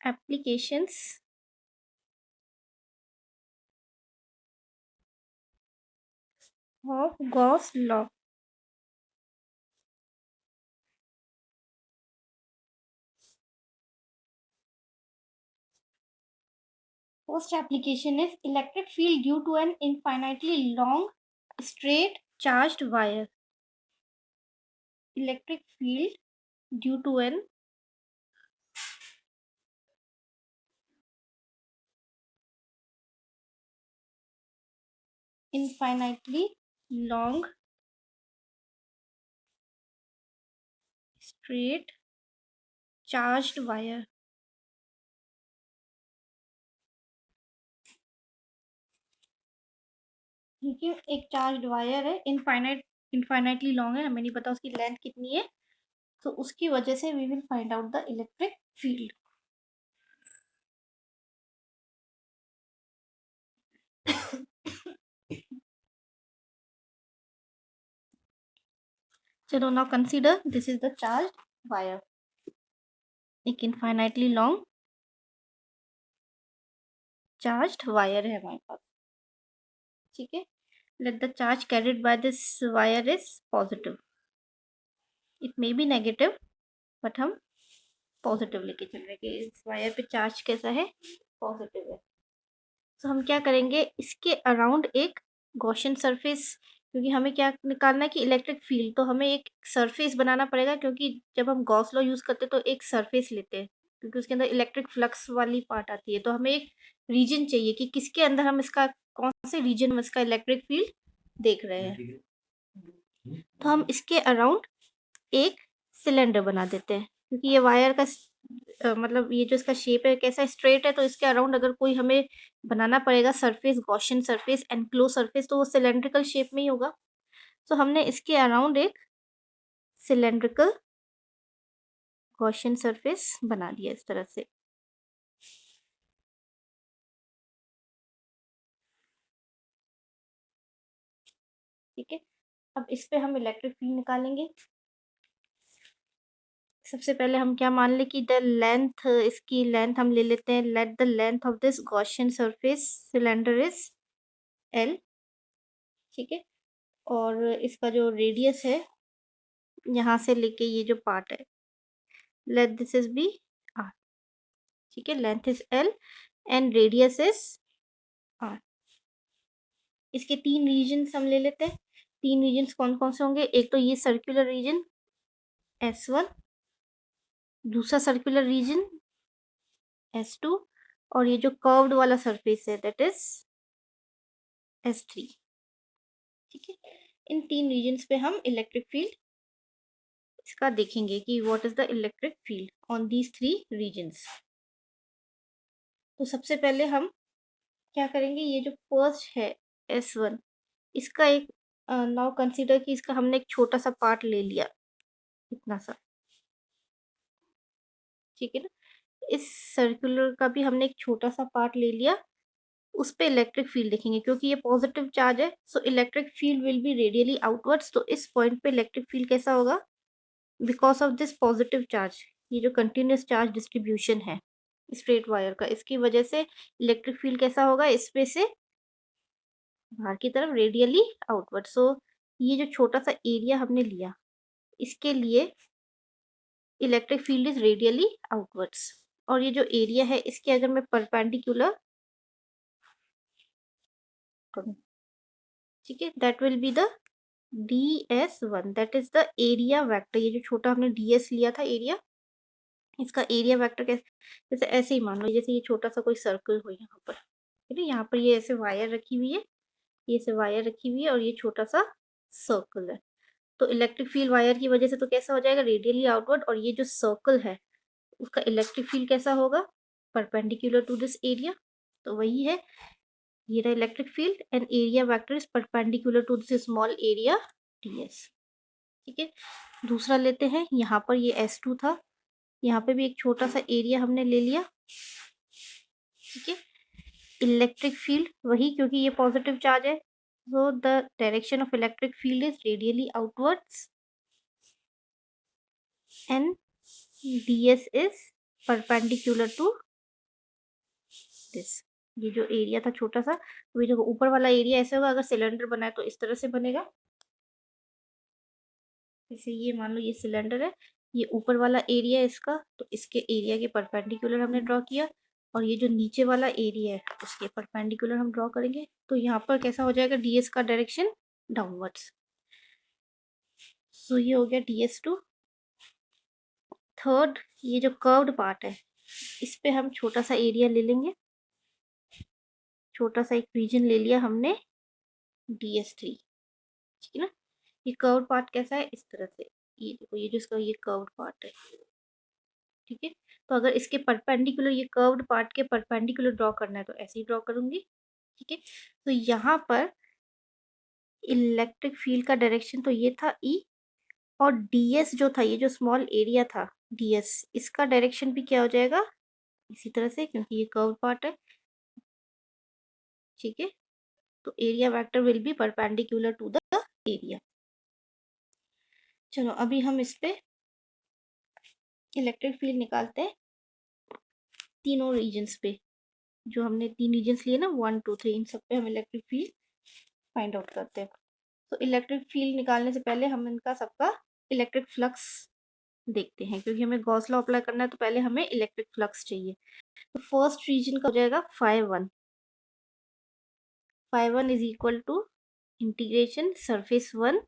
applications of Gauss law. First application is electric field due to an infinitely long straight charged wire. Electric field due to an infinitely long straight charged wire. ठीक है, एक charged wire है, infinitely long है, हमें नहीं पता उसकी length कितनी है, तो उसकी वजह से we will find out the electric field. चलो now consider this is the charged wire. एक इनफाइनाइटली लॉन्ग चार्ज्ड वायर है हमारे पास. ठीक है, let the charge carried by this wire is positive. It may be negative, but हम positive लेके चल रहे हैं कि इस वायर पे चार्ज कैसा है, पॉजिटिव है. तो हम क्या करेंगे, इसके अराउंड एक गॉसियन सरफेस, क्योंकि हमें क्या निकालना है कि इलेक्ट्रिक फील्ड, तो हमें एक सरफेस बनाना पड़ेगा, क्योंकि जब हम गॉस लॉ यूज करते हैं तो एक सरफेस लेते हैं, क्योंकि उसके अंदर इलेक्ट्रिक फ्लक्स वाली पार्ट आती है. तो हमें एक रीजन चाहिए कि किसके अंदर हम इसका, कौन से रीजन में इसका इलेक्ट्रिक फील्ड देख रहे हैं. तो हम इसके अराउंड एक सिलेंडर बना देते हैं, क्योंकि ये वायर का मतलब ये जो इसका शेप है कैसा स्ट्रेट है, तो इसके अराउंड अगर कोई हमें बनाना पड़ेगा surface, Gaussian surface, enclose surface, तो वो सिलेंड्रिकल शेप में ही होगा. तो हमने इसके अराउंड एक सिलेंड्रिकल गॉसियन सरफेस बना दिया इस तरह से. ठीक है, अब इस पे हम इलेक्ट्रिक फील्ड निकालेंगे. सबसे पहले हम क्या मान ले कि द लेंथ, इसकी लेंथ हम ले लेते हैं, let the length of this Gaussian surface cylinder is L. ठीक है, और इसका जो रेडियस है यहाँ से लेके ये जो पार्ट है, let this is B R. ठीक है, length is L and radius is R. इसके तीन रीजन्स हम ले लेते हैं. तीन रीजन्स कौन कौन से होंगे, एक तो ये सर्कुलर रीजन S1, दूसरा सर्कुलर रीजन S2, और ये जो कर्व्ड वाला सरफेस है दैट इज S3. ठीक है, इन तीन रीजन्स पे हम इलेक्ट्रिक फील्ड इसका देखेंगे कि what is the electric field on these three regions. तो सबसे पहले हम क्या करेंगे, ये जो फर्स्ट है S1, इसका एक नाउ कंसीडर कि इसका हमने एक छोटा सा पार्ट ले लिया, इतना सा. ठीक है ना, इस सर्कुलर का भी हमने एक छोटा सा पार्ट ले लिया, उस पे इलेक्ट्रिक फील्ड देखेंगे, क्योंकि ये पॉजिटिव चार्ज है, so electric field will be radially outwards. तो इस पॉइंट पे इलेक्ट्रिक फील्ड कैसा होगा, because of this positive charge, ये जो कंटिन्यूस चार्ज डिस्ट्रीब्यूशन है स्ट्रेट वायर का, इसकी वजह से इलेक्ट्रिक फील्ड कैसा होगा, इस पे से बाहर की तरफ रेडियली आउटवर्ड. सो ये जो छोटा सा एरिया हमने लिया, इसके लिए electric field is radially outwards. और ये जो एरिया है इसके अगर मैं परपेंडिकुलर करूं, ठीक है, that will be the ds1, that is the area vector. ये जो छोटा हमने ds लिया था एरिया, इसका एरिया वेक्टर कैसे, जैसे ऐसे ही मान लो, जैसे ये छोटा सा कोई सर्कल हो यहाँ पर, ठीक है, यहाँ पर ये ऐसे वायर रखी हुई है, ये ऐसे वायर रखी हुई है और ये छोटा सा सर्कल है. तो इलेक्ट्रिक फील्ड वायर की वजह से तो कैसा हो जाएगा, रेडियली आउटवर्ड. और ये जो सर्कल है उसका इलेक्ट्रिक फील्ड कैसा होगा, परपेंडिकुलर टू दिस एरिया. तो वही है, ये रहा electric field and area vector is perpendicular to this small area ds. ठीक है, दूसरा लेते हैं, यहाँ पर ये S2 था, यहाँ पे भी एक छोटा सा एरिया हमने ले लिया. ठीक है, इलेक्ट्रिक फील्ड वही, क्योंकि ये पॉजिटिव चार्ज है, so the direction of electric field is radially outwards and ds is perpendicular to this. ये जो एरिया था छोटा सा, तो ये जो ऊपर वाला एरिया ऐसे होगा, अगर सिलेंडर बना है तो इस तरह से बनेगा। जैसे ये मान लो ये सिलेंडर है, ये ऊपर वाला एरिया है इसका, तो इसके एरिया के परपेंडिकुलर हमने ड्रॉ किया, और ये जो नीचे वाला एरिया है उसके परपेंडिकुलर हम ड्रॉ करेंगे। तो यहाँ पर कैसा हो जाएगा, डीएस का डायरेक्शन डाउनवर्ड्स। सो ये हो गया DS2। थर्ड, ये जो कर्व्ड पार्ट है, इस पे हम छोटा सा एरिया ले लेंगे, छोटा सा एक रीजन ले लिया हमने, DS3। ठीक है ना। ये कर्व्ड पार्ट कैसा है, इस तरह से, ये देखो, ये जो इसका ये कर्व्ड पार्ट है। ठीक है। तो अगर इसके परपेंडिकुलर, ये कर्व्ड पार्ट के परपेंडिकुलर ड्रॉ करना है तो ऐसे ही ड्रॉ करूंगी। ठीक है। तो यहाँ पर इलेक्ट्रिक फील्ड का डायरेक्शन तो ये था ई, और डीएस जो था, ये जो स्मॉल एरिया था डीएस, इसका डायरेक्शन भी क्या हो जाएगा, इसी तरह से, क्योंकि ये कर्व पार्ट है। ठीक है। तो area vector will be perpendicular to the area. चलो अभी हम इस पे इलेक्ट्रिक फील्ड निकालते हैं तीनों रीजन्स पे। जो हमने 3 रीजन्स लिए ना, 1 2 3, इन सब पे हम इलेक्ट्रिक फील्ड फाइंड आउट करते हैं। तो इलेक्ट्रिक फील्ड निकालने से पहले हम इनका सबका इलेक्ट्रिक फ्लक्स देखते हैं, क्योंकि हमें गॉस लॉ अप्लाई करना है, तो पहले हमें इलेक्ट्रिक फ्लक्स चाहिए। तो फर्स्ट रीजन का हो जाएगा φ1। φ1 is equal to integration surface 1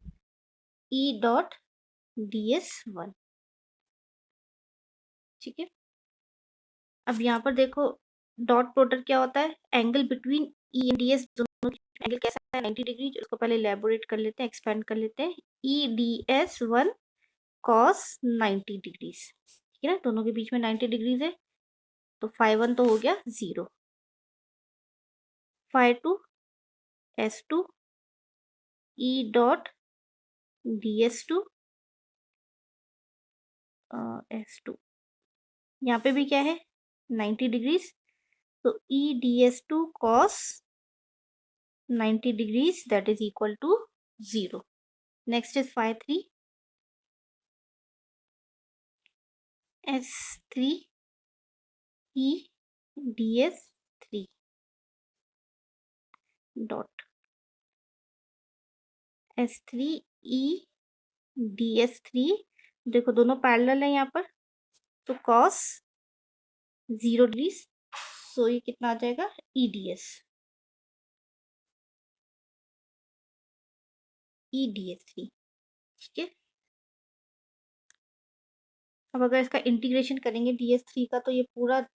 E dot DS1। ठीक है। अब यहाँ पर देखो, डॉट प्रोडक्ट क्या होता है, angle between E and DS, दोनों एंगल कैसा है, 90 डिग्री। उसको पहले इलेबोरेट कर लेते हैं, एक्सपेंड कर लेते हैं। EDS1 cos 90 degrees. ठीक है ना, दोनों के बीच में 90 डिग्रीज है, तो φ1 तो हो गया 0। φ2 S2 E dot DS2 S2, यहाँ पे भी क्या है, 90 डिग्रीज, तो EDS2 cos 90 degrees, that is equal to 0. Next is φ3 S3 E DS3 dot S3 E DS3। देखो दोनों पैरेलल है यहाँ पर, तो cos 0 डिग्रीज, सो ये कितना आ जाएगा, EDS3। ठीक है। अब अगर इसका इंटीग्रेशन करेंगे DS3 का, तो ये पूरा,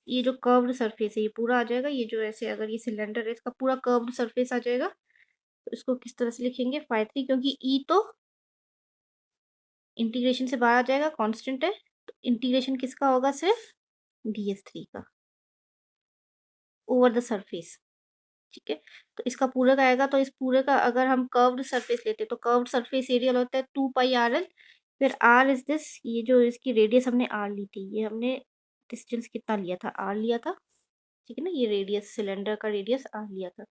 ये जो कर्व्ड सरफेस है ये पूरा आ जाएगा। ये जो ऐसे, अगर ये सिलेंडर है, इसका पूरा कर्व्ड सरफेस आ जाएगा। तो इसको किस तरह से लिखेंगे, φ3, क्योंकि E तो इंटीग्रेशन से बाहर आ जाएगा, कांस्टेंट है, तो इंटीग्रेशन किसका होगा, सिर्फ DS3 का ओवर द सरफेस। ठीक है। तो इसका पूरा का आएगा, तो इस पूरे का अगर हम कर्व्ड सरफेस लेते हैं, तो कर्व्ड सरफेस एरिया होता है 2πRL। फिर R इज दिस, ये जो इसकी रेडियस हमने R ली थी, ये हमने डिस्टेंस कितना लिया था, R लिया था। ठीक है ना, ये रेडियस, सिलेंडर का रेडियस R लिया था।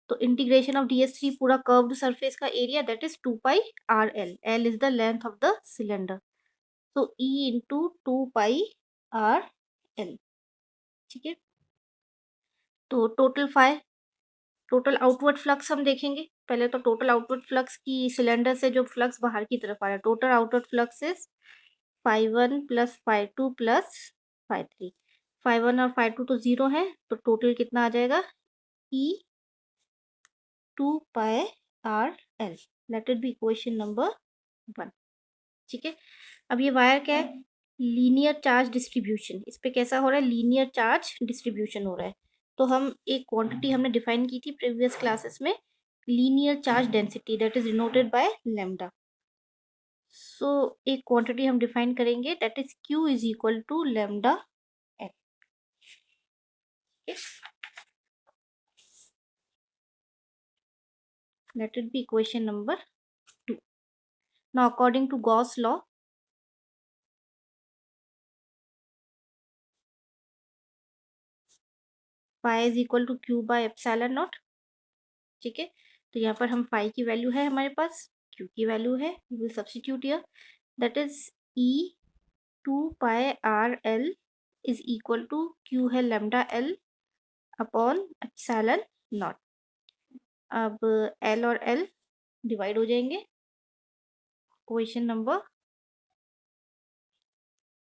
तो इंटीग्रेशन ऑफ DS3 पूरा कर्व्ड सरफेस का area, that is 2πRL। L is the length of the cylinder, तो E इंटू 2πRL। ठीक है। तो टोटल आउटवर्ड फ्लक्स हम देखेंगे पहले। तो टोटल आउटवर्ड फ्लक्स की, सिलेंडर से जो फ्लक्स बाहर की तरफ आ रहा है, total outward flux is φ1 plus φ2 plus φ3। φ1 और φ2 तो 0 है, तो टोटल कितना आ जाएगा, E 2πRL। Late it be equation number 1। ठीक है। अब ये वायर क्या है, लीनियर चार्ज डिस्ट्रीब्यूशन। इस पे कैसा हो रहा है, लीनियर चार्ज डिस्ट्रीब्यूशन हो रहा है। तो हम एक क्वांटिटी हमने डिफाइन की थी प्रीवियस क्लासेस में, linear charge density, that is denoted by lambda. So एक क्वांटिटी हम डिफाइन करेंगे, that is Q is equal to lambda L। Let it be equation number 2। Now according to Gauss law, phi is equal to Q by epsilon naught. ठीक है। तो यहाँ पर हम phi की वैल्यू है हमारे पास, Q की वैल्यू है, we will substitute here, that is E 2πRL is equal to Q है lambda L, upon epsilon naught. अब एल और एल डिवाइड हो जाएंगे। क्वेश्चन नंबर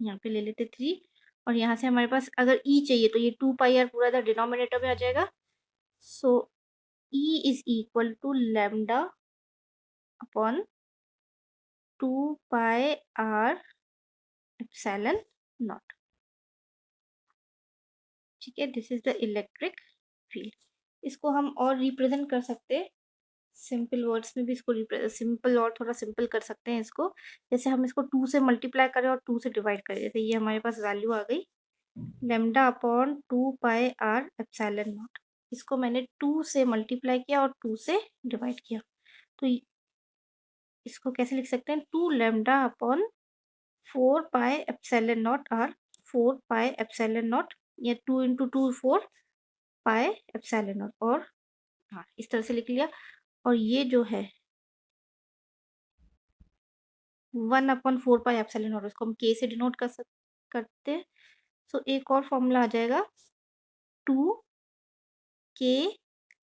यहाँ पे ले लेते 3, और यहाँ से हमारे पास अगर ई चाहिए तो ये 2 पाई आर पूरा इधर डिनोमिनेटर में आ जाएगा। So E is equal to lambda upon 2 pi R epsilon naught. ठीक है, this is the electric field. इसको हम और रिप्रेजेंट कर सकते हैं सिंपल वर्ड्स में भी, इसको सिंपल और थोड़ा सिंपल कर सकते हैं इसको। जैसे हम इसको 2 से मल्टीप्लाई करें और 2 से डिवाइड करें, जैसे ये हमारे पास वैल्यू आ गई lambda upon 2 pi R epsilon naught. इसको मैंने 2 से मल्टीप्लाई किया और 2 से डिवाइड किया, तो इसको कैसे लिख सकते हैं, 2 lambda upon 4 pi epsilon naught R, 4 pi epsilon naught, या 2 × 2 4 पाई एप्सिलॉन नॉट, और हाँ इस तरह से लिख लिया। और ये जो है 1/4 पाई एप्सिलॉन नॉट, इसको हम के से डिनोट करते हैं। सो एक और फॉर्मूला आ जाएगा 2 k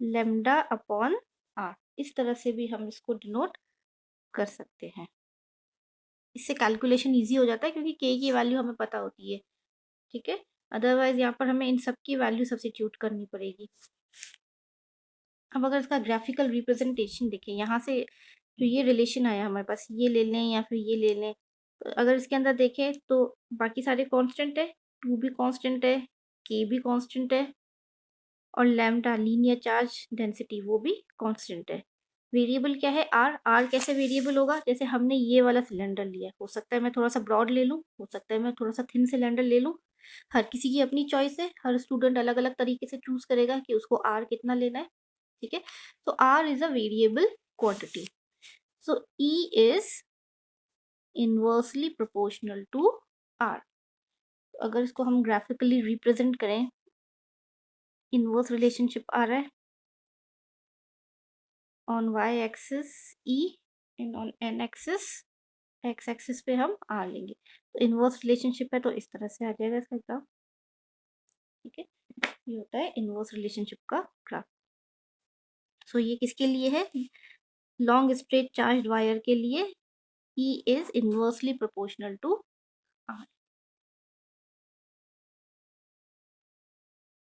लैम्डा अपॉन आर। इस तरह से भी हम इसको डिनोट कर सकते हैं। इससे कैलकुलेशन इजी हो जाता है क्योंकि के की वैल्यू हमें पता होती है। ठीक है, अदरवाइज यहाँ पर हमें इन सब की वैल्यू सब्स्टिट्यूट करनी पड़ेगी। अब अगर इसका ग्राफिकल रिप्रेजेंटेशन देखें, यहाँ से जो ये रिलेशन आया हमारे पास, ये ले लें या फिर ये ले लें, तो अगर इसके अंदर देखें तो बाकी सारे कांस्टेंट है, 2 भी कांस्टेंट है, के भी कांस्टेंट है, और लैम्डा लीनियर चार्ज डेंसिटी वो भी कांस्टेंट है। वेरिएबल क्या है, आर। आर कैसे वेरिएबल होगा, जैसे हमने ये वाला सिलेंडर लिया, हो सकता है मैं थोड़ा सा ब्रॉड ले लूँ, हो सकता है मैं थोड़ा सा थिन सिलेंडर ले लूँ। हर किसी की अपनी चॉइस है, हर स्टूडेंट अलग अलग तरीके से चूज करेगा कि उसको आर कितना लेना है। ठीक है, तो R is a variable quantity, so E is inversely proportional to R. अगर इसको हम ग्राफिकली रिप्रेजेंट करें, इनवर्स रिलेशनशिप आ रहा है on y axis E and on n axis x axis पे हम r लेंगे, तो इनवर्स रिलेशनशिप है तो इस तरह से आ जाएगा इसका ग्राफ। ठीक है, ये होता है इनवर्स रिलेशनशिप का ग्राफ। सो ये किसके लिए है, लॉन्ग स्ट्रेट चार्ज वायर के लिए E is inversely proportional to r।